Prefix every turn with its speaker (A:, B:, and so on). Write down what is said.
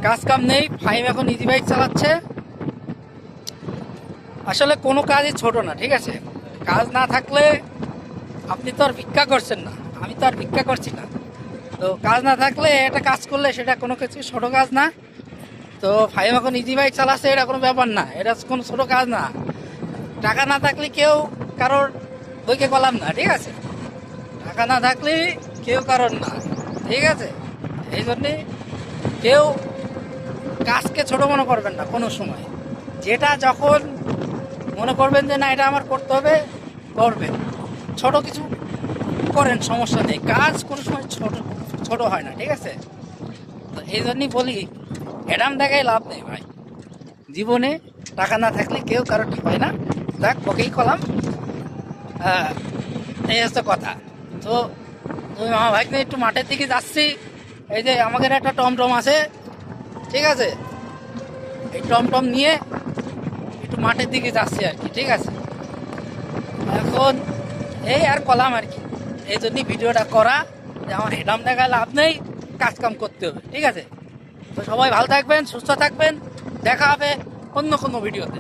A: কাজ কাম নেই, ফাহিম এখন ইজি বাইক চালাচ্ছে। আসলে কোনো কাজই ছোট না, ঠিক আছে? কাজ না থাকলে আপনি তো আর ভিক্ষা করছেন না, আমি তো আর ভিক্ষা করছি না। তো কাজ না থাকলে এটা কাজ করলে সেটা কোনো কিছু ছোট কাজ না। তো ফাহিম এখন ইজি বাইক চালাচ্ছে, এটা কোনো ব্যাপার না, এটা কোনো ছোট কাজ না। টাকা না থাকলে কেউ কারোর বইকে কলাম না, ঠিক আছে? টাকা না থাকলে কেউ কারোর না, ঠিক আছে? এই জন্যে কেউ কাজকে ছোট মনে করবেন না কোনো সময়। যেটা যখন মনে করবেন যে না এটা আমার করতে হবে, করবেন। ছোট কিছু করেন, সমস্যা নেই, কাজ কোনো সময় ছোট ছোট হয় না, ঠিক আছে? তো এই জন্যই বলি, এডাম দেখায় লাভ নেই ভাই জীবনে। টাকা না থাকলে কেউ কারো ঠিক হয় না। দেখ ওকেই কলাম, এই হচ্ছে কথা। তো ওই মামা ভাই একটু মাঠের দিকে যাচ্ছি। এই যে আমাদের একটা টমটম আছে, ঠিক আছে? এই টমটম নিয়ে একটু মাঠের দিকে যাচ্ছি আর কি, ঠিক আছে? এখন এই আর কলাম আর কি, এই জন্যই ভিডিওটা করা, যে আমার হেডাম দেখায় লাভ নেই, কাজ কাম করতে হবে, ঠিক আছে? তো সবাই ভালো থাকবেন, সুস্থ থাকবেন, দেখা হবে অন্য কোনো ভিডিওতে।